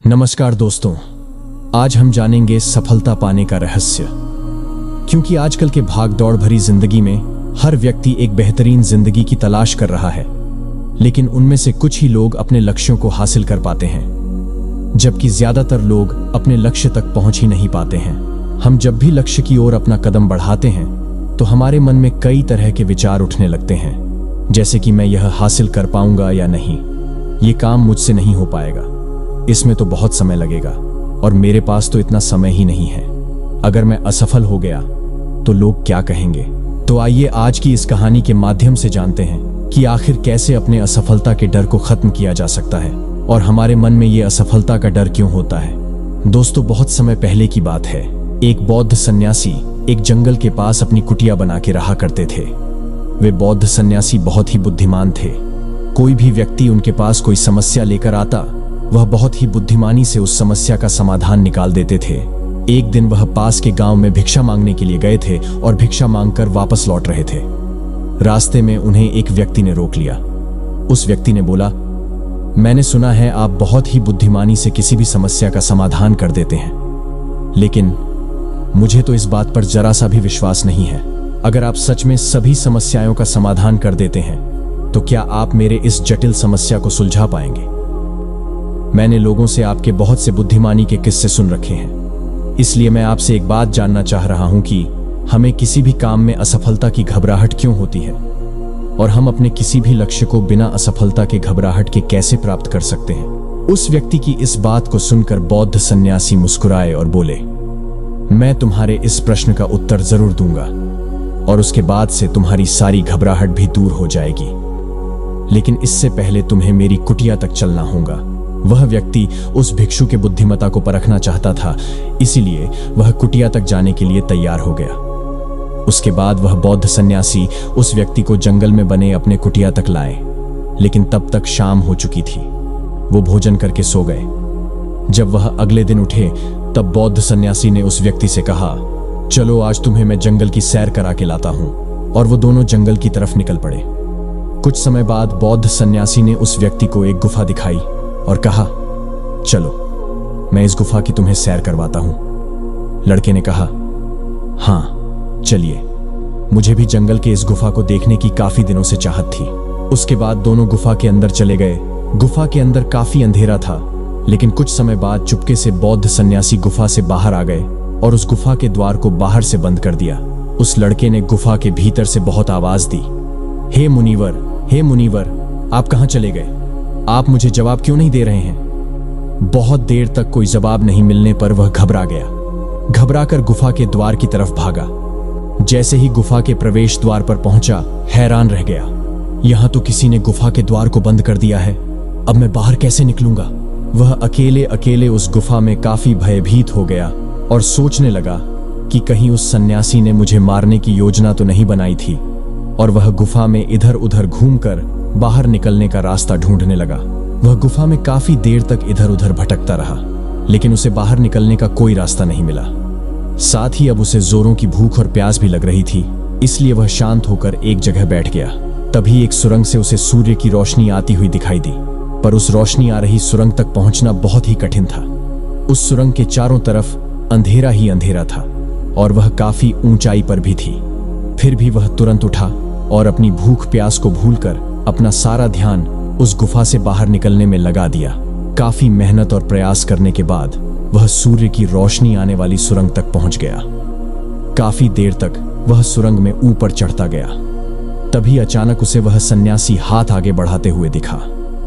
नमस्कार दोस्तों, आज हम जानेंगे सफलता पाने का रहस्य। क्योंकि आजकल के भाग दौड़ भरी जिंदगी में हर व्यक्ति एक बेहतरीन जिंदगी की तलाश कर रहा है, लेकिन उनमें से कुछ ही लोग अपने लक्ष्यों को हासिल कर पाते हैं, जबकि ज्यादातर लोग अपने लक्ष्य तक पहुंच ही नहीं पाते हैं। हम जब भी लक्ष्य की ओर अपना कदम बढ़ाते हैं तो हमारे मन में कई तरह के विचार उठने लगते हैं, जैसे कि मैं यह हासिल कर पाऊंगा या नहीं, ये काम मुझसे नहीं हो पाएगा, इसमें तो बहुत समय लगेगा और मेरे पास तो इतना समय ही नहीं है। अगर मैं असफल हो गया तो लोग क्या कहेंगे। तो आइए आज की इस कहानी के माध्यम से जानते हैं कि आखिर कैसे अपने असफलता के डर को खत्म किया जा सकता है और हमारे मन में ये असफलता का डर क्यों होता है। दोस्तों, बहुत समय पहले की बात है। एक बौद्ध सन्यासी एक जंगल के पास अपनी कुटिया बना के रहा करते थे। वे बौद्ध सन्यासी बहुत ही बुद्धिमान थे। कोई भी व्यक्ति उनके पास कोई समस्या लेकर आता, वह बहुत ही बुद्धिमानी से उस समस्या का समाधान निकाल देते थे। एक दिन वह पास के गांव में भिक्षा मांगने के लिए गए थे और भिक्षा मांगकर वापस लौट रहे थे। रास्ते में उन्हें एक व्यक्ति ने रोक लिया। उस व्यक्ति ने बोला, मैंने सुना है आप बहुत ही बुद्धिमानी से किसी भी समस्या का समाधान कर देते हैं, लेकिन मुझे तो इस बात पर जरा सा भी विश्वास नहीं है। अगर आप सच में सभी समस्याओं का समाधान कर देते हैं तो क्या आप मेरे इस जटिल समस्या को सुलझा पाएंगे। मैंने लोगों से आपके बहुत से बुद्धिमानी के किस्से सुन रखे हैं, इसलिए मैं आपसे एक बात जानना चाह रहा हूं कि हमें किसी भी काम में असफलता की घबराहट क्यों होती है और हम अपने किसी भी लक्ष्य को बिना असफलता के घबराहट के कैसे प्राप्त कर सकते हैं। उस व्यक्ति की इस बात को सुनकर बौद्ध सन्यासी मुस्कुराए और बोले, मैं तुम्हारे इस प्रश्न का उत्तर जरूर दूंगा और उसके बाद से तुम्हारी सारी घबराहट भी दूर हो जाएगी, लेकिन इससे पहले तुम्हें मेरी कुटिया तक चलना होगा। वह व्यक्ति उस भिक्षु के बुद्धिमत्ता को परखना चाहता था, इसीलिए वह कुटिया तक जाने के लिए तैयार हो गया। उसके बाद वह बौद्ध सन्यासी उस व्यक्ति को जंगल में बने अपने कुटिया तक लाए, लेकिन तब तक शाम हो चुकी थी। वो भोजन करके सो गए। जब वह अगले दिन उठे तब बौद्ध सन्यासी ने उस व्यक्ति से कहा, चलो आज तुम्हें मैं जंगल की सैर करा के लाता हूं। और वो दोनों जंगल की तरफ निकल पड़े। कुछ समय बाद बौद्ध सन्यासी ने उस व्यक्ति को एक गुफा दिखाई और कहा, चलो मैं इस गुफा की तुम्हें सैर करवाता हूं। लड़के ने कहा, हां चलिए, मुझे भी जंगल के इस गुफा को देखने की काफी दिनों से चाहत थी। उसके बाद दोनों गुफा के अंदर चले गए। गुफा के अंदर काफी अंधेरा था, लेकिन कुछ समय बाद चुपके से बौद्ध सन्यासी गुफा से बाहर आ गए और उस गुफा के द्वार को बाहर से बंद कर दिया। उस लड़के ने गुफा के भीतर से बहुत आवाज दी, हे मुनीवर, आप कहां चले गए? आप मुझे जवाब क्यों नहीं दे रहे हैं? बहुत देर तक कोई जवाब नहीं मिलने पर वह घबरा गया। घबराकर गुफा के द्वार की तरफ भागा। जैसे ही गुफा के प्रवेश द्वार पर पहुंचा, हैरान रह गया। यहां तो किसी ने गुफा के द्वार को बंद कर दिया है, अब मैं बाहर कैसे निकलूंगा? वह अकेले अकेले उस गुफा में काफी भयभीत हो गया और सोचने लगा कि कहीं उस सन्यासी ने मुझे मारने की योजना तो नहीं बनाई थी। और वह गुफा में इधर उधर घूमकर बाहर निकलने का रास्ता ढूंढने लगा। वह गुफा में काफी देर तक इधर उधर भटकता रहा, लेकिन उसे बाहर निकलने का कोई रास्ता नहीं मिला। साथ ही अब उसे जोरों की भूख और प्यास भी लग रही थी, इसलिए वह शांत होकर एक जगह बैठ गया। तभी एक सुरंग से उसे सूर्य की रोशनी आती हुई दिखाई दी, पर उस रोशनी आ रही सुरंग तक पहुंचना बहुत ही कठिन था। उस सुरंग के चारों तरफ अंधेरा ही अंधेरा था और वह काफी ऊंचाई पर भी थी। फिर भी वह तुरंत उठा और अपनी भूख प्यास को भूलकर अपना सारा ध्यान उस गुफा से बाहर निकलने में लगा दिया। काफी मेहनत और प्रयास करने के बाद वह सूर्य की रोशनी आने वाली सुरंग तक पहुंच गया। काफी देर तक वह सुरंग में ऊपर चढ़ता गया। तभी अचानक उसे वह सन्यासी हाथ आगे बढ़ाते हुए दिखा।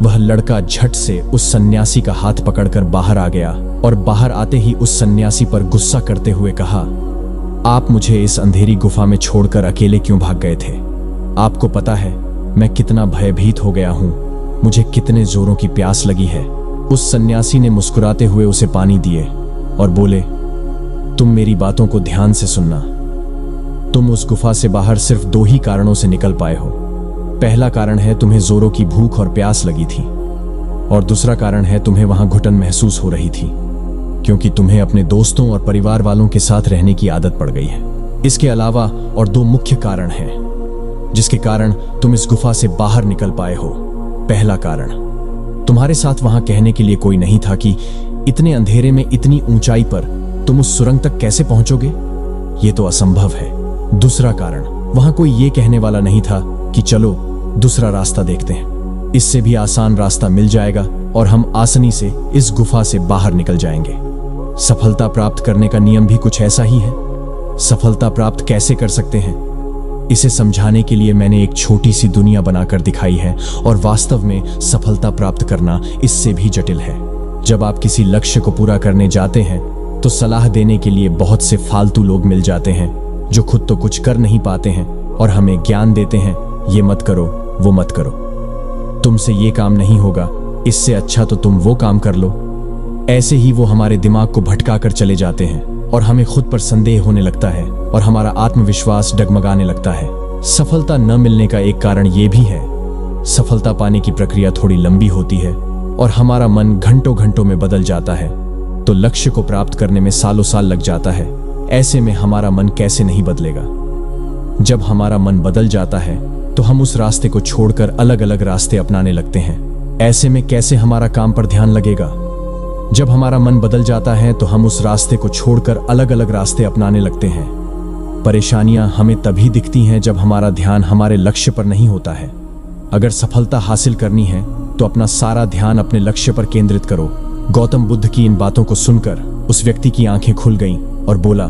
वह लड़का झट से उस सन्यासी का हाथ पकड़कर बाहर आ गया और बाहर आते ही उस सन्यासी पर गुस्सा करते हुए कहा, आप मुझे इस अंधेरी गुफा में छोड़कर अकेले क्यों भाग गए थे? आपको पता है मैं कितना भयभीत हो गया हूं, मुझे कितने जोरों की प्यास लगी है। उस सन्यासी ने मुस्कुराते हुए उसे पानी दिए और बोले, तुम मेरी बातों को ध्यान से सुनना। तुम उस गुफा से बाहर सिर्फ दो ही कारणों से निकल पाए हो। पहला कारण है तुम्हें जोरों की भूख और प्यास लगी थी, और दूसरा कारण है तुम्हें वहां घुटन महसूस हो रही थी, क्योंकि तुम्हें अपने दोस्तों और परिवार वालों के साथ रहने की आदत पड़ गई है। इसके अलावा और दो मुख्य कारण हैं जिसके कारण तुम इस गुफा से बाहर निकल पाए हो। पहला कारण, तुम्हारे साथ वहां कहने के लिए कोई नहीं था कि इतने अंधेरे में इतनी ऊंचाई पर तुम उस सुरंग तक कैसे पहुंचोगे? ये तो असंभव है। दूसरा कारण, वहां कोई ये कहने वाला नहीं था कि चलो दूसरा रास्ता देखते हैं, इससे भी आसान रास्ता मिल जाएगा और हम आसानी से इस गुफा से बाहर निकल जाएंगे। सफलता प्राप्त करने का नियम भी कुछ ऐसा ही है। सफलता प्राप्त कैसे कर सकते हैं, इसे समझाने के लिए मैंने एक छोटी सी दुनिया बनाकर दिखाई है, और वास्तव में सफलता प्राप्त करना इससे भी जटिल है। जब आप किसी लक्ष्य को पूरा करने जाते हैं तो सलाह देने के लिए बहुत से फालतू लोग मिल जाते हैं जो खुद तो कुछ कर नहीं पाते हैं और हमें ज्ञान देते हैं, ये मत करो, वो मत करो, तुमसे ये काम नहीं होगा, इससे अच्छा तो तुम वो काम कर लो। ऐसे ही वो हमारे दिमाग को भटका कर चले जाते हैं और हमें खुद पर संदेह होने लगता है और हमारा आत्मविश्वास डगमगाने लगता है। सफलता न मिलने का एक कारण ये भी है, सफलता पाने की प्रक्रिया थोड़ी लंबी होती है और हमारा मन घंटों घंटों में बदल जाता है, तो लक्ष्य को प्राप्त करने में सालों साल लग जाता है। ऐसे में हमारा मन कैसे नहीं बदलेगा? जब हमारा मन बदल जाता है तो हम उस रास्ते को छोड़कर अलग अलग रास्ते अपनाने लगते हैं। ऐसे में कैसे हमारा काम पर ध्यान लगेगा? जब हमारा मन बदल जाता है तो हम उस रास्ते को छोड़कर अलग अलग रास्ते अपनाने लगते हैं। परेशानियां हमें तभी दिखती हैं जब हमारा ध्यान हमारे लक्ष्य पर नहीं होता है। अगर सफलता हासिल करनी है तो अपना सारा ध्यान अपने लक्ष्य पर केंद्रित करो। गौतम बुद्ध की इन बातों को सुनकर उस व्यक्ति की आंखें खुल गईं और बोला,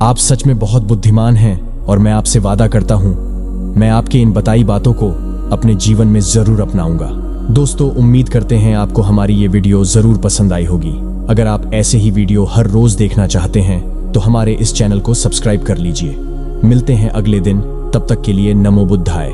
आप सच में बहुत बुद्धिमान हैं और मैं आपसे वादा करता हूं, मैं आपके इन बताई बातों को अपने जीवन में जरूर अपनाऊंगा। दोस्तों, उम्मीद करते हैं आपको हमारी ये वीडियो जरूर पसंद आई होगी। अगर आप ऐसे ही वीडियो हर रोज देखना चाहते हैं तो हमारे इस चैनल को सब्सक्राइब कर लीजिए। मिलते हैं अगले दिन, तब तक के लिए नमो बुद्धाय।